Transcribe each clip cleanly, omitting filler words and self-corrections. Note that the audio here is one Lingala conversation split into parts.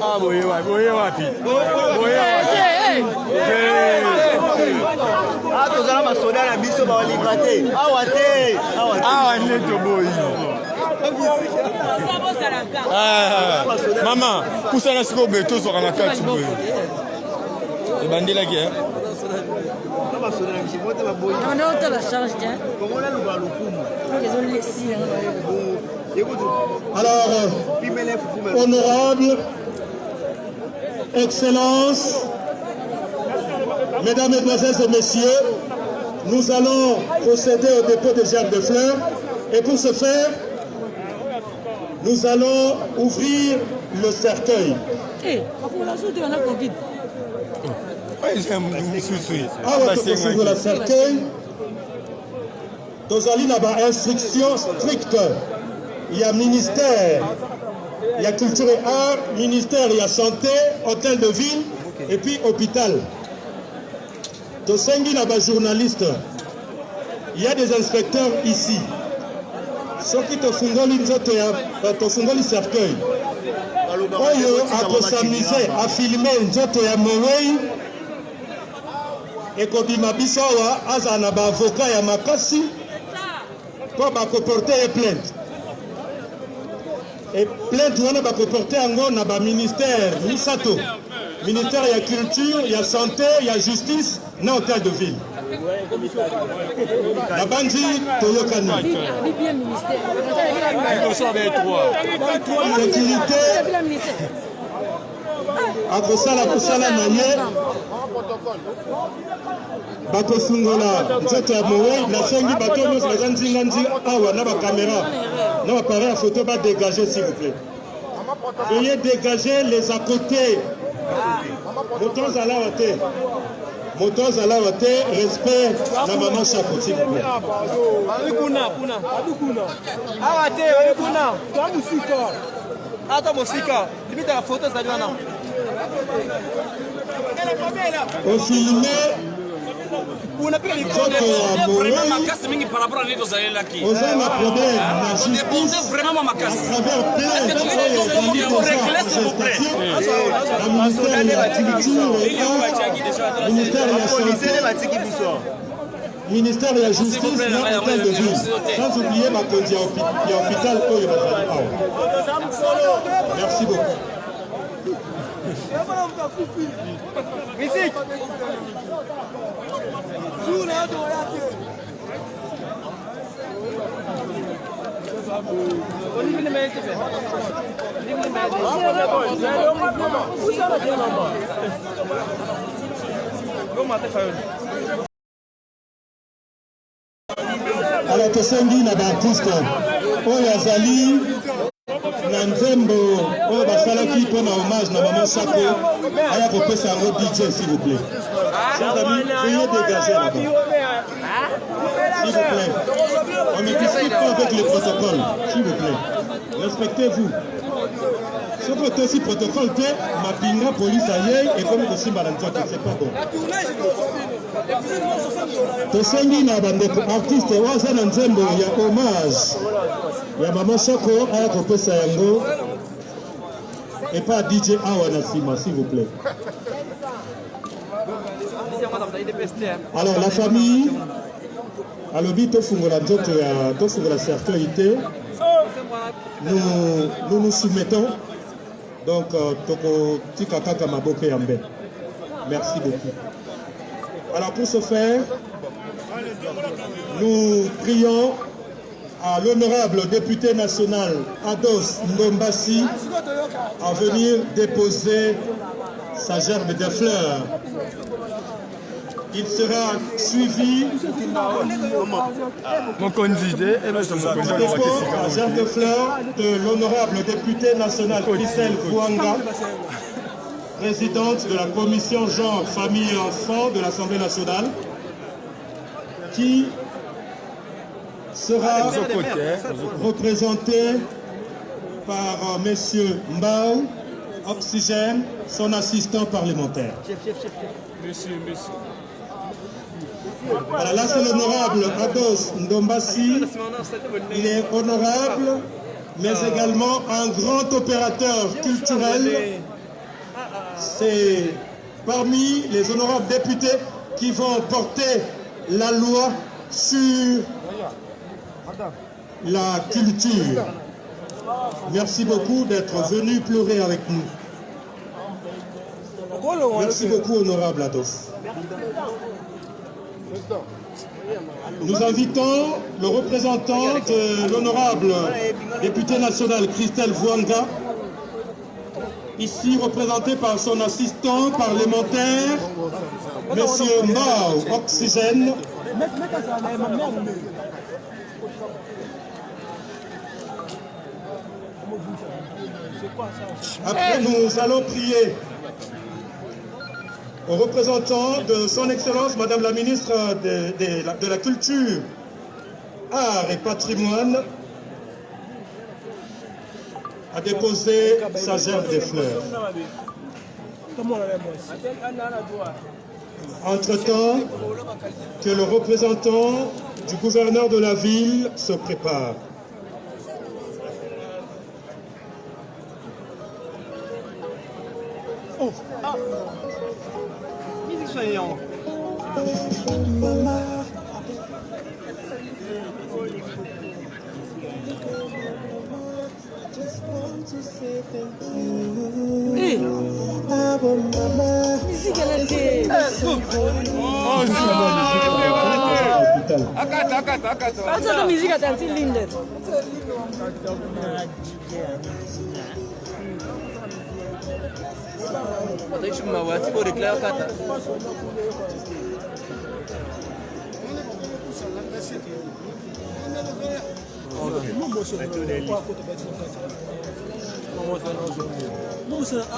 Ah, oui, wapi. Ah, tu as ma soda la biso ba libraté. Ah, wate. Ah, neto boy. Maman, pousse la siko beto sur la carte boy. Et bandé la guerre. On a la charge. Alors, honorable, Excellence, Mesdames, Mesdemoiselles et Messieurs, nous allons procéder au dépôt des gerbes de fleurs. Et pour ce faire, nous allons ouvrir le cercueil. Le cercueil, nous avons une instruction stricte. Il y a ministère, il y a culture et art, ministère, il y a santé, hôtel de ville et puis hôpital. Tosengi là-bas journaliste, il y a des inspecteurs ici. Ceux qui te font le cercueil. Oyo a s'amuser à filmer nzoto ya Mowei et kobima bisawa azana ba avocat ya makasi pour ba porter plainte. Et plainte wana ba porter ngo na ba ministère misato. Ministère de la culture, il y a santé, il y a justice, na hôtel de ville. La bandi Toyokani. Sécurité. Akosala kusala naye. Bato sungola nzoto ya Mowei na sengi bato nyonso baza nzinga awa na ba caméra na ba appareil à photo ba dégager s'il vous plaît. Veuillez dégager les à côté. Motons à la hauteur. Motons à la hauteur, respect na maman Chapo s'il vous plaît. Au filmé, on a vraiment ma casse par rapport à nous aux allées là qui. On a un problème. On dépend vraiment ma casse. Est-ce que tu veux régler s'il vous plaît? Ministère de la Justice, hôtel de ville. Sans oublier ma condition hôpital. Merci beaucoup. Musique. Alors tosengi na baartiste oyo azali na nzembo oyo basalaki mpona hommage na maman Chapo aya kopesa yango DJ s'il vous plaît. Chers amis, veuillez dégager là-bas. S'il vous plaît. On ne discute pas avec le protocole. S'il vous plaît. Respectez-vous. Ce que aussi protocole, ma pinga police aïe et comme aussi balançoit, c'est pas bon. Tosengi na bandeko artiste waza na nzembo ya hommage ya maman Chapo aya kopesa yango et pas DJ awa na sima s'il vous plaît. Alors la famille alobi tofungola nzoto ya tofungola cercueil te nous nous soumettons donc toko tika kaka maboke yambe. Merci beaucoup. Alors pour ce faire, nous prions à l'honorable député national Ados Ndombasi à venir déposer sa gerbe de fleurs. Il sera suivi mon candidat et la gerbe de fleurs de l'honorable député national Christelle Kouanga, présidente de la commission genre, famille et enfants de l'Assemblée nationale, qui sera représentée par M. Mbao, Oxygène, son assistant parlementaire. Monsieur. Voilà, là c'est l'honorable Ados Ndombasi. Il est honorable mais également un grand opérateur culturel. C'est parmi les honorables députés qui vont porter la loi sur la culture. Merci beaucoup d'être venu pleurer avec nous. Merci beaucoup, honorable Adolphe. Nous invitons le représentant de l'honorable député national Christelle Vouanga, ici représenté par son assistant parlementaire, M. Mao Oxygène. Après, nous allons prier au représentant de son Excellence, Madame la ministre de la Culture, Art et Patrimoine, à déposer sa gerbe de fleurs. Entre-temps, que le représentant du gouverneur de la ville se prépare. Oh. Ah. Hey. Musique elle était. La musique a été linda. Deixa eu me ati por declarar kata.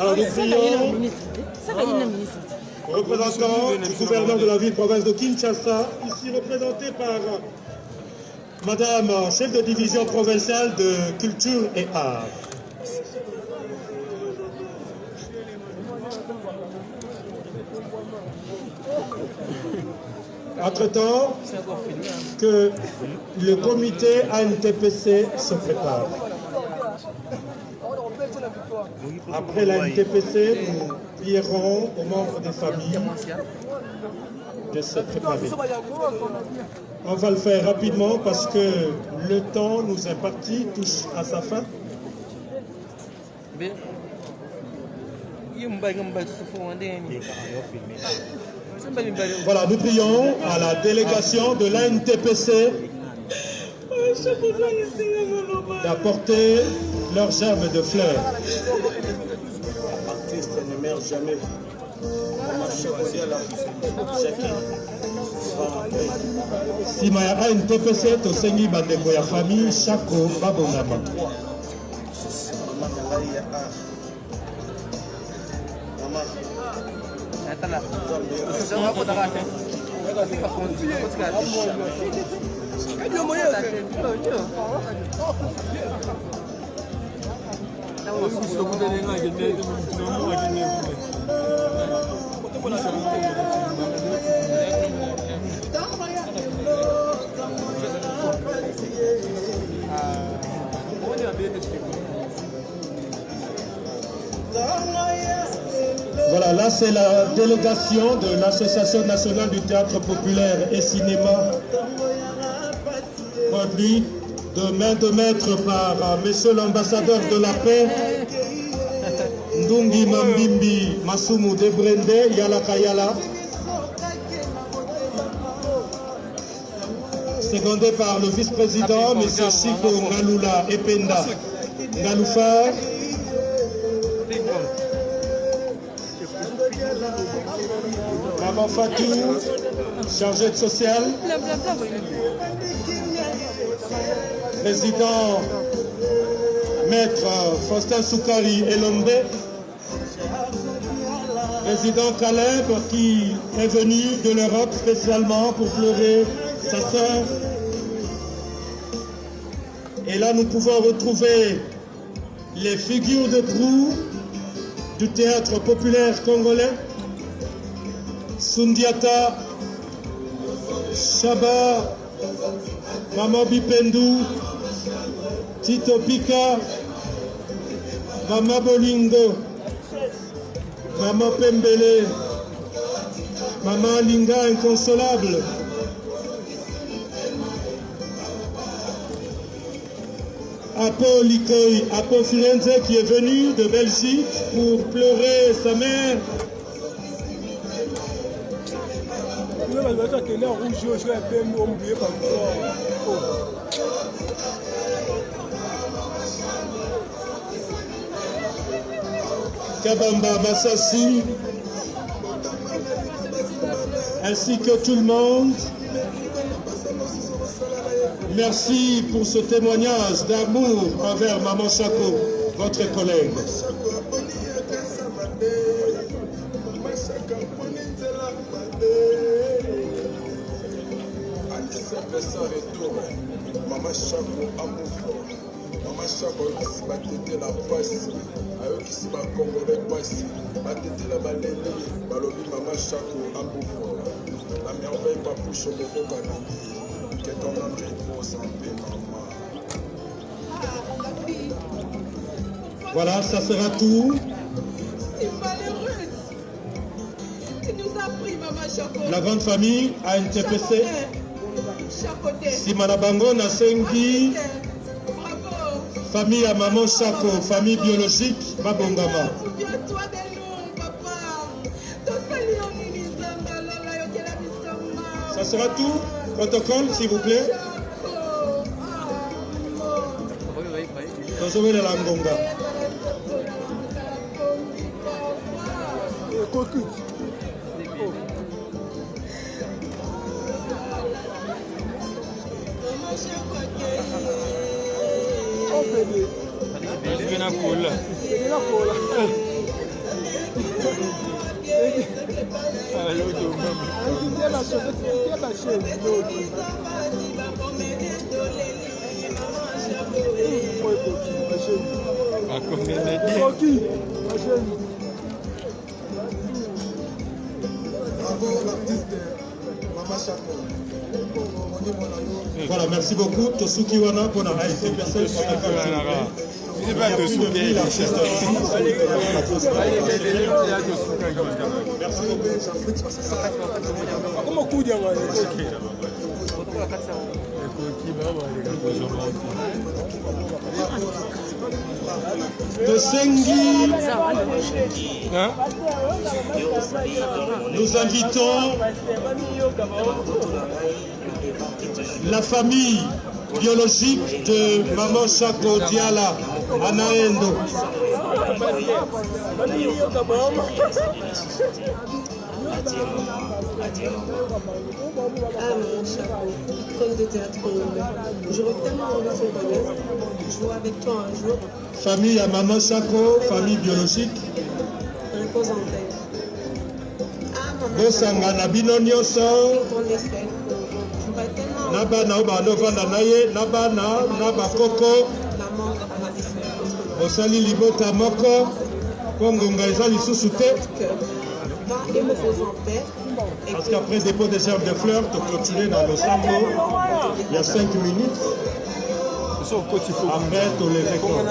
Alors nous prions représentant du gouverneur de la ville-province de Kinshasa, ici représenté par Madame chef de division provinciale de culture et art. Entre-temps, que le comité ANTPC se prépare. Après la NTPC, nous prierons aux membres des familles de se préparer. On va le faire rapidement parce que le temps nous est parti, touche à sa fin. Voilà, nous prions à la délégation de l'ANTPC d'apporter leur gerbe de fleurs. L'artiste ne meurt jamais. Si ma ANTPC tosengi bandeko ya famille chako babongama. Voilà, là c'est la délégation de l'Association nationale du théâtre populaire et cinéma, conduite de main de maître par monsieur l'ambassadeur de la paix, Ndungi Mambimbi Masumu Debrende Yalakayala, secondé par le vice-président, monsieur Chico Ngalula Ependa Ngaloufar, Maman Fatou, chargée de social, président maître Faustin Soukari Elombe, président Caleb qui est venu de l'Europe spécialement pour pleurer sa sœur. Et là nous pouvons retrouver les figures de proue du théâtre populaire congolais, Sundiata, Shaba, Maman Bipendou, Tito Pika, Maman Bolingo, Maman Pembele, Maman Linga inconsolable. Apo Likoy, Apo Firenze qui est venu de Belgique pour pleurer sa mère. Kabamba Bassassi, ainsi que tout le monde. Merci pour ce témoignage d'amour envers Maman Chako, votre collègue. Maman Chako amour. Maman Chako qui va têter la passe. Ayo qui va congolais passe. Va têter la balene. Balobi Maman Chako amour. La merveille pas pour Choko Kana. Que ton nom repose en paix, maman. Voilà, ça sera tout. C'est malheureuse. Tu nous as pris, Maman Chako. La grande famille a interprété Chakoté. Simana Bango Nasengi, Bravo. famille à Maman Chako, famille biologique, Mabongama. Souviens-toi de nous, papa. Tosali au ministre Mbalola, yokela bisamba. Ça sera tout. Protocole, s'il vous plaît. Tozowele la Ngonga. Voilà, merci beaucoup. Tosuki Wana pour la ASTPC. Tosengi, nous invitons la famille biologique de Maman Chako Diala Anaendo. Ah mon Chako, comme de théâtre congolais. J'aurais tellement envie de te connaître. Jouer avec toi un jour. Famille à Maman Chako, famille biologique. Repose en paix. Ah maman. Bosanga na bino nyonso. Ton décès. J'aurais tellement Na bana oyo banovanda na ye, na bana, na bakoko. maman à disparu. Osali libota moko. Po ngonga eza lisusu te. Va et repose en paix. Parce qu'après dépôt des herbes de fleurs, tu clôturer dans le sambo, il y a 5 minutes. Après, tu les récoltes.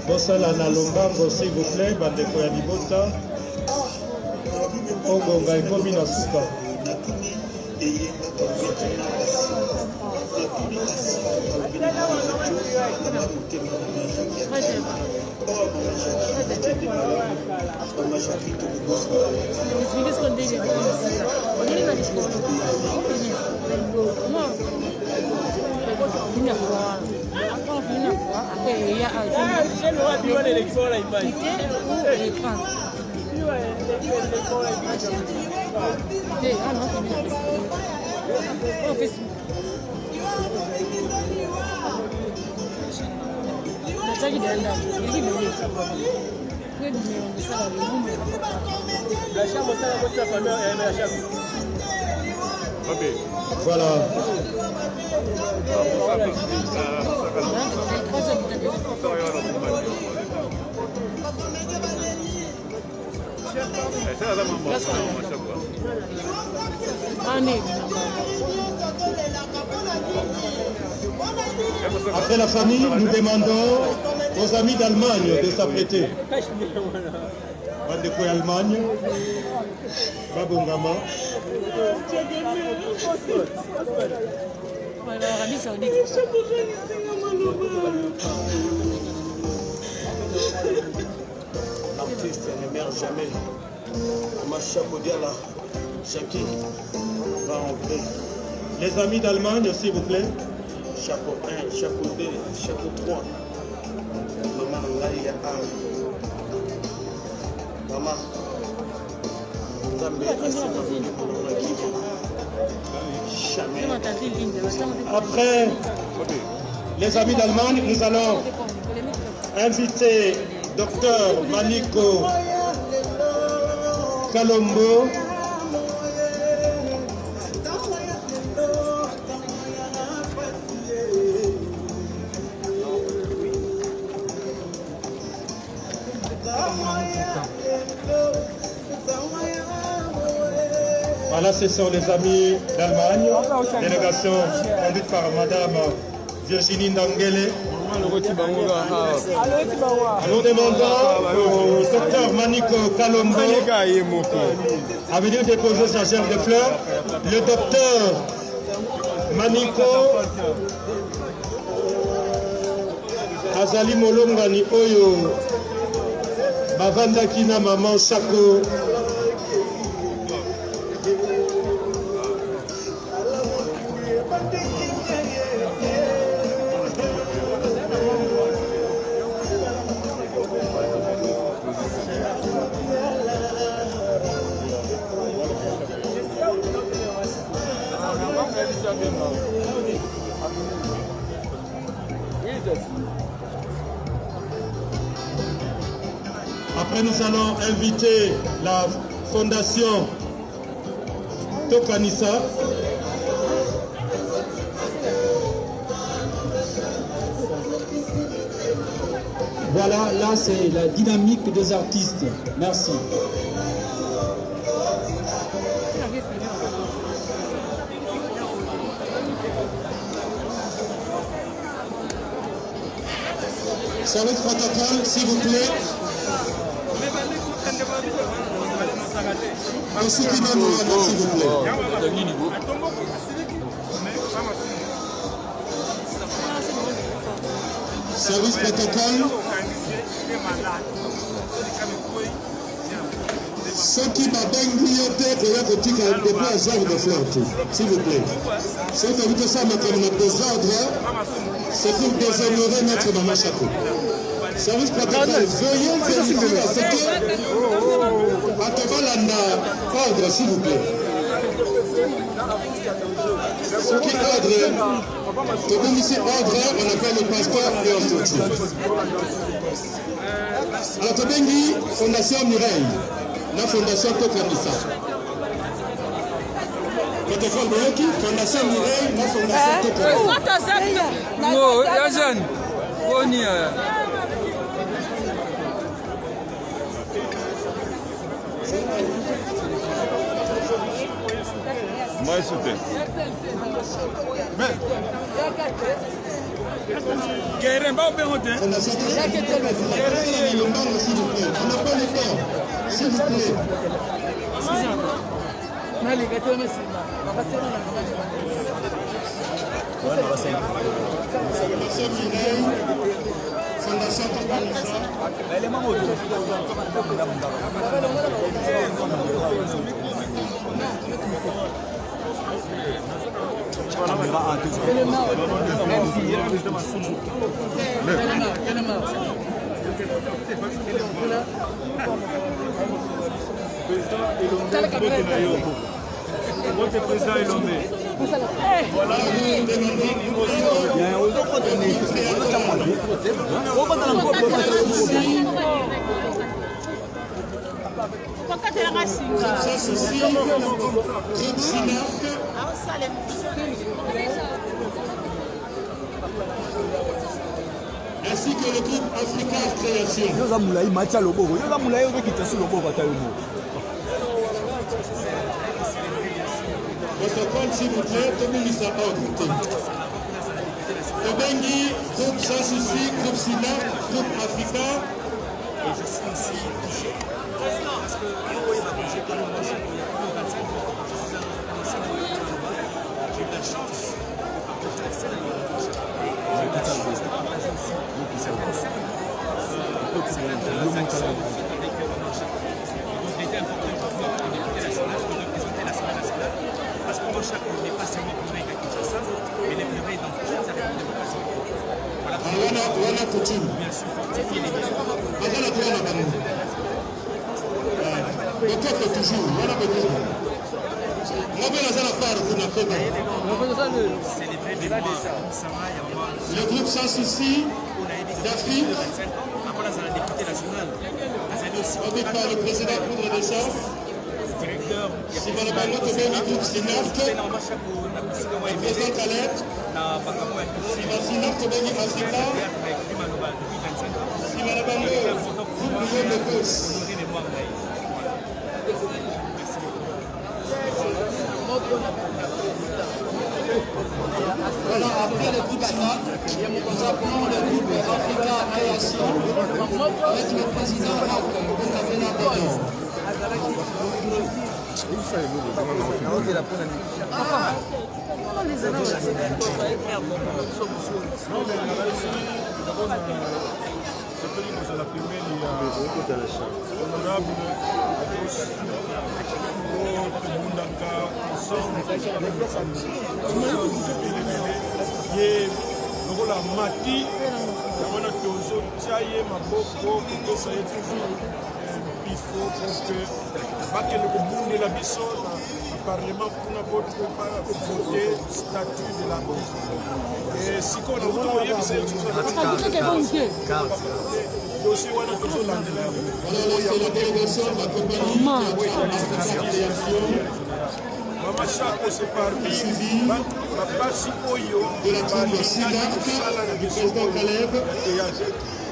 Bosala na lombango s'il vous plaît, bandeko ya libota. Ongonga ekomi na suka. Voilà. Après la famille, nous demandons aux amis d'Allemagne de s'apprêter. Bandeko Allemagne, Babongama. L'artiste ne meurt jamais. Macha Kodiala, Jackie va en paix. Les amis d'Allemagne, s'il vous plaît. Chapeau 1, chapeau 2, chapeau 3. Maman Laïa A. Maman. Après les amis d'Allemagne, nous allons inviter Dr Maniko Kalombo. Voilà, ce sont les amis d'Allemagne, délégation conduite par Madame Virginie Ndangele. Nous demandons au docteur Maniko Kalombo à venir déposer sa gerbe de fleurs. Le docteur Maniko Azali Molongani Oyo Bavandaki na maman Chako. Après, nous allons inviter la fondation Tokanisa. Voilà, là c'est la dynamique des artistes. Merci. Sur le protocole, s'il vous plaît. S'il vous plaît. Service protocole. Ceux qui m'abengi depuis à genre de flotte, s'il vous plaît. Ceux qui habitent ça comme notre désordre, c'est pour déshonorer notre maman Chapeau. Service protocole, veuillez vérifier à ce que ordre, s'il vous plaît. Ce qui ordre, comme ici ordre, on appelle le passeport et on clôture. Alors, Tobengi, Fondation Mireille, la Fondation Tokanissa. Protocole Boyoki, Fondation Mireille, la Fondation Tokanissa. Non, Yazan, on y est. Moi, je soutiens. Guérin, pas au Bérotin. Fondation Tokanissa, s'il vous plaît. On n'a pas le temps, s'il vous plaît. Fondation Mireille, Fondation Tokanissa. Votre président est nommé. Voilà, nous ça, ceci, groupe Sinarc, ainsi que le groupe Africa Création. Protocole, s'il vous plaît, tout le monde s'est ordre. Tobengi, groupe Sans Souci, groupe Sinarc, groupe Africa. Et je suis ici touché parce que j'ai pas le droit, j'ai eu la chance de partager parce qu'on recherche n'est pas seulement pour les Kinshasa, mais les pleurer dans plusieurs arrêts de démocratie. Voilà coutume. bien sûr fortifier les maisons. Peut-être toujours, voilà peut-être. Célébrer les mois le groupe Sans Souci d'Afrique, député national, occupé par le président Poudre de Chance, directeur, si vous avez le groupe Sinarc, le président Khaled, si vous Sinarc, Tobengi Africa, si vous avez le groupe Lyon de Gauche. Voilà, après le groupe Sinarc, nous appelons le groupe Africa Création avec le président Bernard. C'est la première, il y a honorable ye lokola mati wana tozotia ye maboko kopesa ye toujours bifo pour que bakende kobundela biso na parlement kuna kovote statut de l'artiste sikoyo nauta koyebisa ye dossier wana tozolandela Mama Chapeau, c'est parmi la basi oyo de la troupe Sinarc, du président Caleb.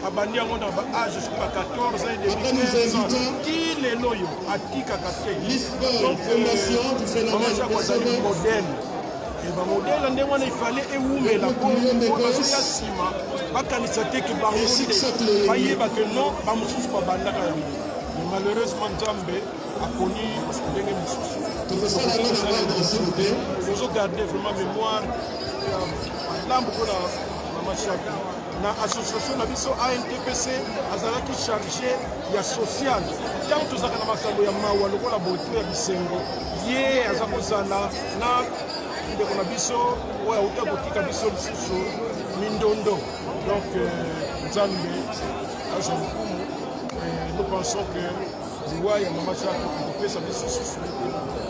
abandi yango na baage jusqu'à 14 ans et demi, 15 ans. Qui les loyo à qui kakate. L'histoire, fondation du phénomène personnel. Modèle. Et ba modèle ndenge wana il fallait ewumela pour bazoya nsima bakanisa te ke bango te bayeba ke non bamosusu babandaka yango. Malheureusement Nzambe akoni ndenge mosusu. Nous avons gardé vraiment mémoire. Là, beaucoup de Mama Chapeau. na association na biso ANTPC azalaki chargé ya social ntango tozalaka na makambo ya mawa lokola boto ya bisengo ye aza kozala na ndeko na biso oyo auta kotika biso lisusu mindondo donc nzambe aza mokumu nous pensons que liwa ya mama Chako kopesa biso lisusu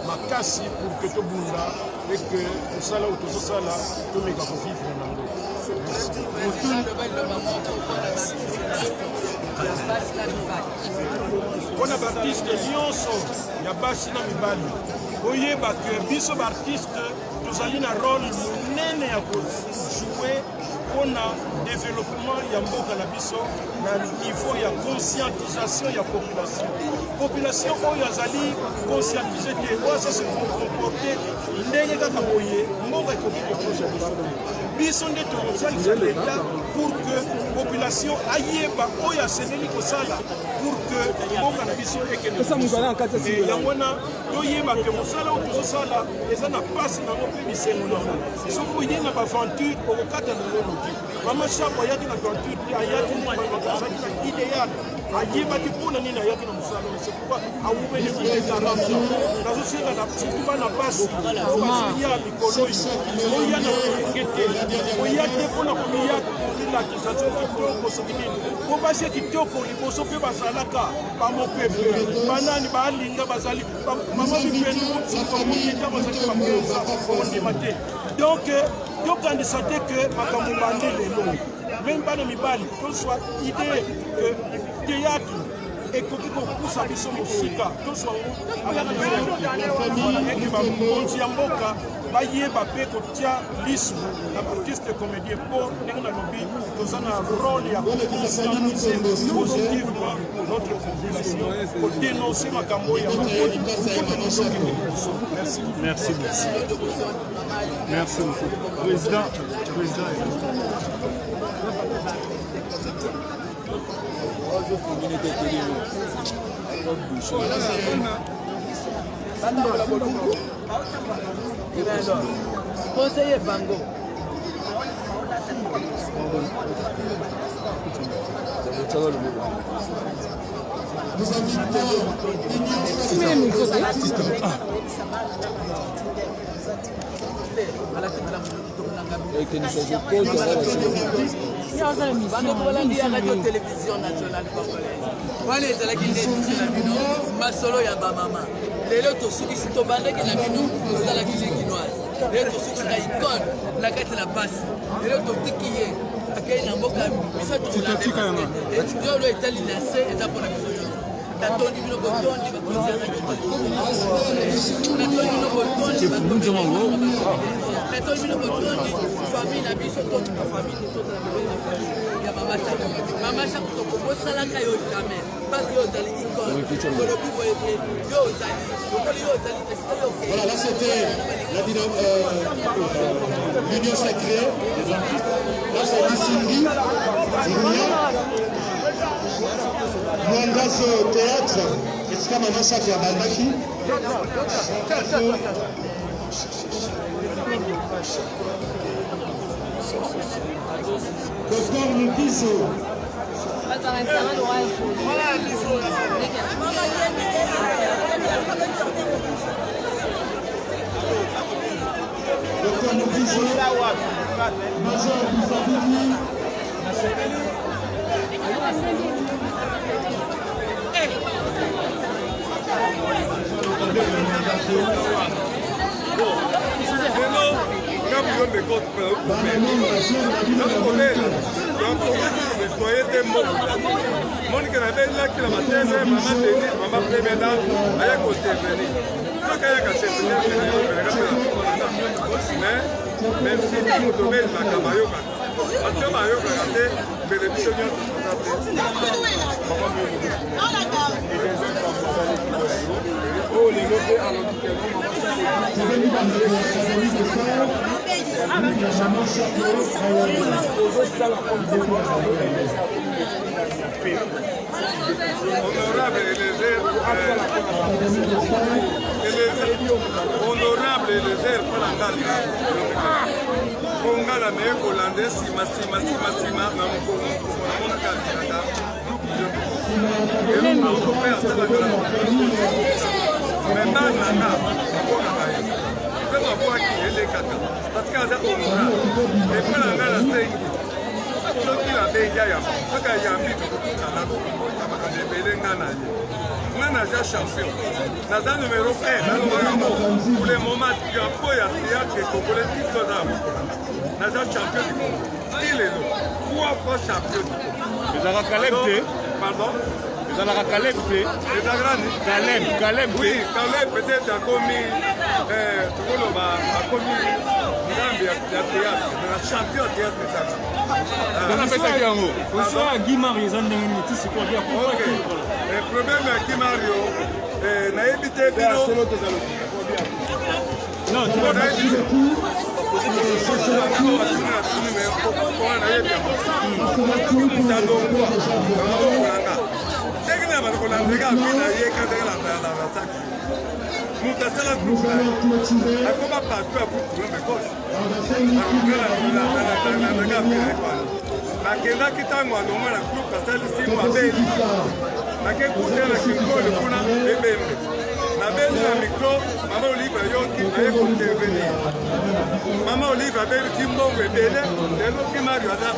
makasi pour que tobunda et que tosala oyo tozosala tomeka kovivre nango. mpona baartiste nyonso ya basi na mibali oyeba ke biso baartiste tozali na rôle monene ya kojoue mpona développement ya mboka na biso na niveau ya conscientisation ya population oyo azali conscientise te oyo aza se comporte ndenge kaka boye mboka ekoki koproche biso nde tokosalisa leta pour que population ayeba oyo aseneli kosala pour que mboka na biso ekende yango wana toyeba ke mosala oyo tozosala eza na pasi nango mpe bisengo nango soki oye na baventure okokata na loloki mama Chako ayaki na aventure te ayaki azalaki na idéal ayebaki mpona nini ayaki na mosala c'est pourquoi awumeli etarasa nazosenga na surtout bana basi oya mikolo oya na kolenge te oya te mpona komiya kolilakisa so kitoko soki nini po basi kitoko liboso mpe bazalaka bamopepe banani balinga bazali mama bipenu bamonita bazali bakenza ondima te donc tokandisa te ke makambo bandi lelo même bana mibali tozwa idée que théâtre ekoki kopusa biso mosika tozwa eke bakonzi ya mboka bayeba mpe kotia lisu na baartiste comédien mpo ndenge nalobi toza na rôle ya conscientiser positivement notre population kodénonce makambo ya makoli Merci beaucoup. Président. Conseiller Bango. Nous invitons radio télévision nationale congolaise. Wana ezalaki nde édition na bino masolo ya bamama lelo tosukisi tobandaki na bino tozalaki lekinoise lelo tosukisi na icone na kati na basi lelo totiki ye akei na mboka biso toyolo etali na se eza mpona biso nyonso natondi bino botondi bakonzi ya radio natondi bino botondi natondi bino botondi famille na biso tondi bafamille ya mama Chako mama Chako tokobosalaka yo jamais parce que yo ozali icone kolobi boyete yo ozali lokoli yo ozali esika yo Voilà, là c'était l'union sacrée des artistes. Là c'est Lissingi, Mwangazo Théâtre, esika mama Chako ya bandaki. Docteur Mukiso. Docteur Mukiso. Major Bufabini. Monica Nabella qui la materne, maman Denis, maman Prémeda, aya konteveni. Soka ya katenvenir, mais même si nous devons la camayoka, parce que mayoka kate, mais les missionnaires sont oh les lobés à l'hôpital. honorable Eliezer Palangala Kongala me Hollandais sima na mona Canada et on peut faire ça maintenant nana on a vraiment quoi qui est les kaka parce que ça honorable et Palangala c'est soki la benga ya kaka ya mbitu kutana kama kandebelenga na naza champion, naza numéro 1, pour les moments qui ont fait à théâtre et congolais, naza champion du monde. Il est là, 3 fois champion du monde. Les Arakaleb, pardon? Les Arakaleb, les Arakaleb, Caleb, oui, Caleb peut-être a commis, Zambie à théâtre, mais champion de théâtre de ça. On appelle ça Guillermo. On soit à Guy Marie, ils ont dit c'est quoi dire pourquoi le problème est que Mario n'a évité non, tu vas pas dire. nakendaki ntango anoma na groupe asalisi mabe nakekutela kinkolo kuna ebembe nabendi na mikro mama olive ayoki aye kointervenir mama olive abelisi mbongo ebele lelo kimario aza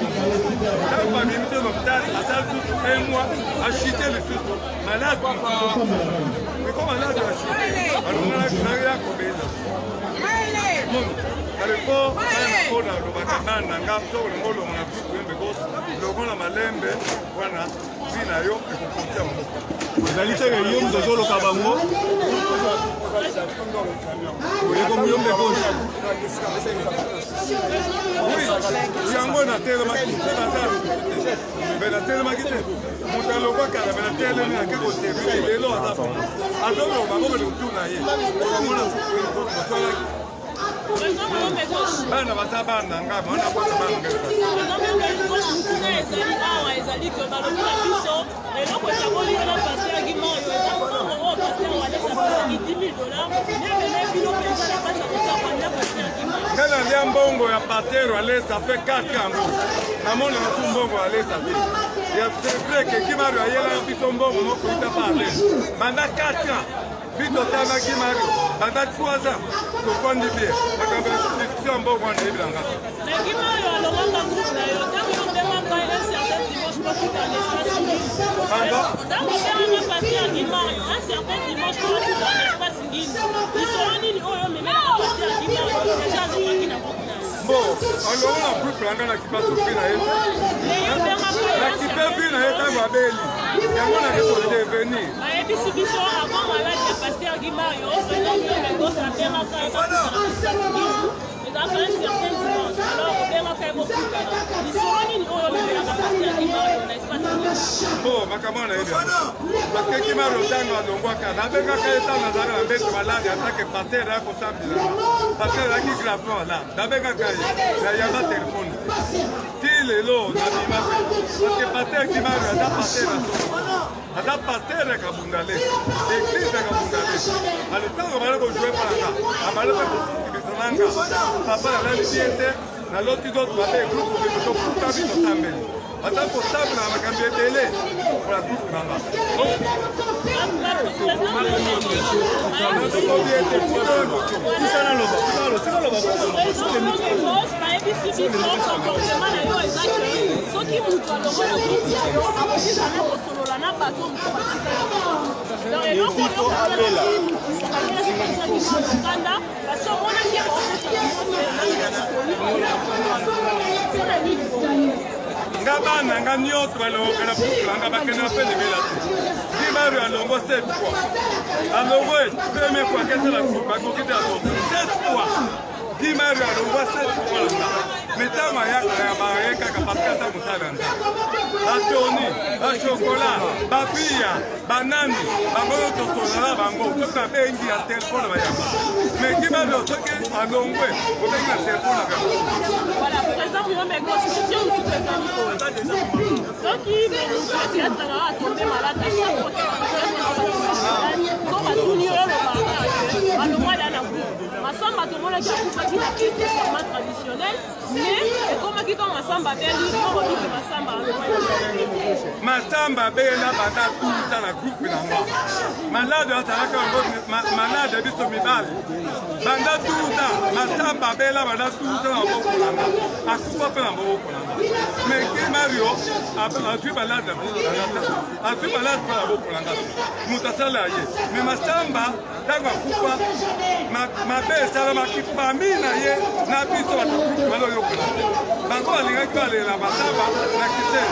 ntango bamimite lopital asali tutu un mois achite lisusu malade miko malade achite alonganaya kobeza alefo aya mpona lobaka bana nga sokolinga olongo na groupe yembe koso lokola malembe wana vi na yo ekokotia moko ezali te yo moto ozoloka bango ekomiyombe koso yango natelemaki me natelemaki te moto alokwakala me natelemi nake kotevile lelo aza azoloba komele kutu na ye omona mosolaki bana baza bana nga bana bana bana ezali ke balobi na biso eloko etaboli na paster Guimard oyo paster walesapesaki $10,000 nemene bino mpenza na kati ya kotabanda paster Guimard nga nalia mbongo ya patero alesa fe 4 yango namona natu mbongo alesa te ya sebreke Guimard ayelaka biso mbongo moko ita pa alesa banda 4 ans bito tana Guimard banda 3 ans tokondi bie makambo ya discussion mbongo wana ebilanga mais Guimard alongaka groupe na yo ntango yobemaka un certain dimanche moko dans l'espace ntango obemaka paster Guimard un certain dimanche moko dans l'espace ngini lisolo nini oyo omemelaka paster Guimard deja azokaki na groupe na yo bon alongo na groupe langa nakipa soki na ye nakipe vi na ye ntango abeli yango nakekodevenir bayebisi biso avant maladi ya paster Guimard yo ozoyomegos abengaka ezaka un certain dimanche alors obengaka ye bokutana lisolo nini oyo omemelaka paster Guimard na espace bon makambo na ye parce que Guimard ntango alongwaka nabengaka ye ntango nazalaka na mbeto maladi atake paster akosambila paster azalaki gravement malade nabengaka ye nayamba telefone ti lelo nabima pe parce que paster Guimard aza paster na soko aza paster ya kabundale église ya kabundale alontango bala kojue palanga abala pe kosukibisananga papa nalali bien te naloti zoto babe groupe tokuta biso tambeli aza kotable na makambo ebele mpona groupe nanga bayebisi biso comportement na yo eza ke soki moto alongola groupe na yo akozizana kosolola na bato moto donc eloko okanda parce que omonaki nga bana nga nyonso balongoka na bukulanga bakende bapelemela te Guimard alongo 7 fois alongo première fois kesala bakoki te alongo 7 fois Guimard alongo 7 fois langa me ntango ayaka ya bayekaka Pascal Samutalanda. Tony, chocolat, bafia, banane, bango totola bango, tout ça fait un téléphone mais qui va le truc à Longwe, on a un téléphone là. Voilà, par exemple, mais constitution ou tout ça. Donc il me dit que tu as tombé malade à chaque fois que Masamba tout le monde a dit qu'il a quitté le format traditionnel, mais comme il dit Masamba Belli, on dit que Masamba Masamba Belli a battu tout dans la groupe là. Malade à Taraka, malade à Bisto Mibal. Banda tout ça, Masamba Belli a battu tout dans la groupe là. A coupa pas dans la groupe là. Mais qui Mario a fait malade à fait malade pour la groupe là. Mutasala yé. Mais Masamba dans la coupa ma belle ça va qui famille na ye na biso malo yokona bango alinga ki ale la Masamba na kite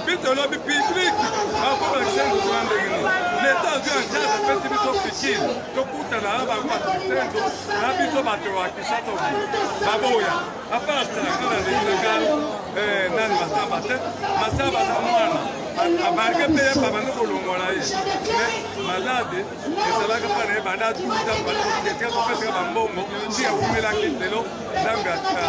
biso lobby public ba ko la kise ko ande ngini l'état vient en charge de petit biso fikir to kuta na ba ko atendo na biso bato wa kisato baboya apa ça na legal nani Masamba te Masamba na mwana abarke pe pa bando ko longola ye mais malade ezala ka pa ne banda tuta ba ko ke ko pesa ba mbongo ndia kumela kitelo nanga ta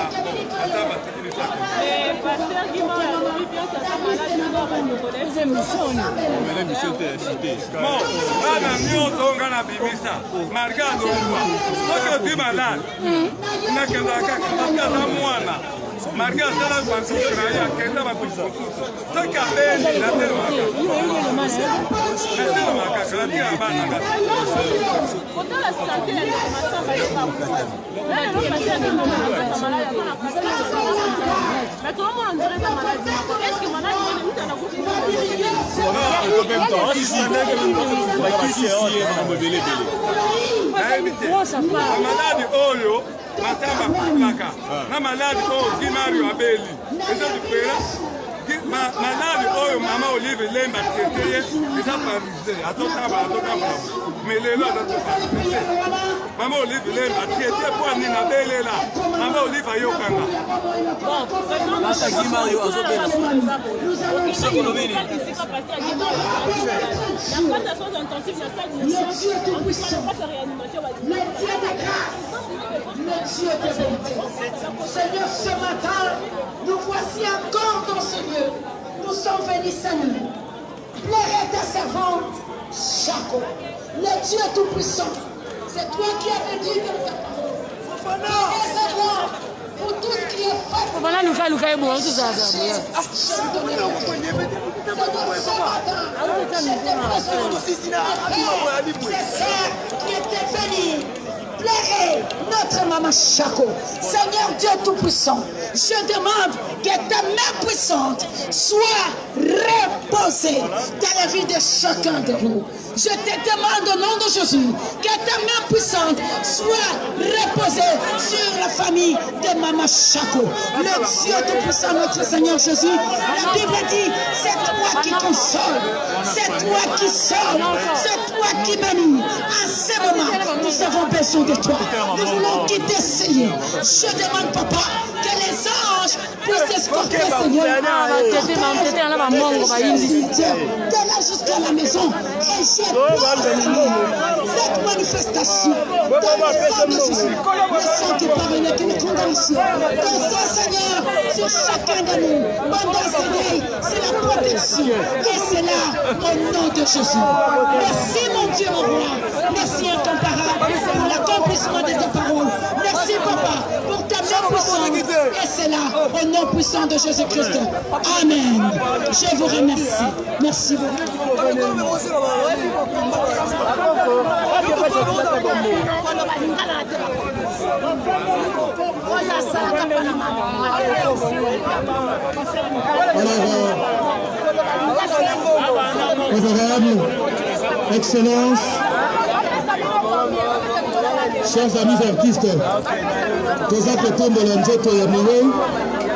Masamba tikini sa mais pasteur Guimard a dit bien que ça malade nous va nous connaître ces missions mais mission te cité bon ana nyoto ngana bibisa margado kwa ko tu malade na kenda ka ka mwana Marga sala kwa sura kenda ba kususu toka beli na tena kakati abana ngati kota la santé ya Masamba ya baba là le patient de malade on a presque mais tout le monde dirait ça maladie est-ce que malade est tout dans la malade oyo Masamba kulaka na malade oyo Mario Abeli eza dupera malade oyo mama Olive Lemba teteye eza paralysé atokaba mais lelo atokaba mama Olive Lemba tete pour ni na belela mama Olive ayokanga bon Basta Guimard yo azobela Seigneur, ce matin, nous voici encore dans ce lieu. Nous sommes venus, Seigneur, plairer ta servante, Chako, le Dieu Tout-Puissant. C'est toi qui avais dit que ta parole. Et c'est moi, pour tout ce qui est fait. Voilà, nous faisons le bon, tout ça. C'est ça qui était venu. Plairer notre maman Chako. Seigneur Dieu Tout-Puissant, je demande que ta main puissante soit reposée dans la vie de chacun de nous. Je te demande au nom de Jésus que ta main puissante soit reposée sur la famille de maman Chako. Le Dieu Tout-Puissant, notre Seigneur Jésus, la Bible dit, c'est toi qui consoles, c'est toi qui sauves, c'est toi qui bénis. À ce moment, nous avons besoin de toi. Nous voulons quitter, Seigneur. Je demande, Papa, que les anges puissent escorter, Seigneur. De là jusqu'à la maison. Et j'ai cette manifestation dans le sang de Jésus. Le sang qui parvenait, qui nous condamne. Ton sang, Seigneur, sur chacun de nous. Pendant ces nuits, c'est la protection. Et c'est là, au nom de Jésus. Merci, mon Dieu, mon roi. Merci incomparable pour l'accomplissement de tes paroles. Merci, Papa, pour ta main puissante. Et c'est là, au nom puissant de Jésus-Christ. Amen. Je vous remercie. Merci beaucoup. Honorable, Excellence, chers amis artistes, Toza Kotombo Lanzoto Yamiro,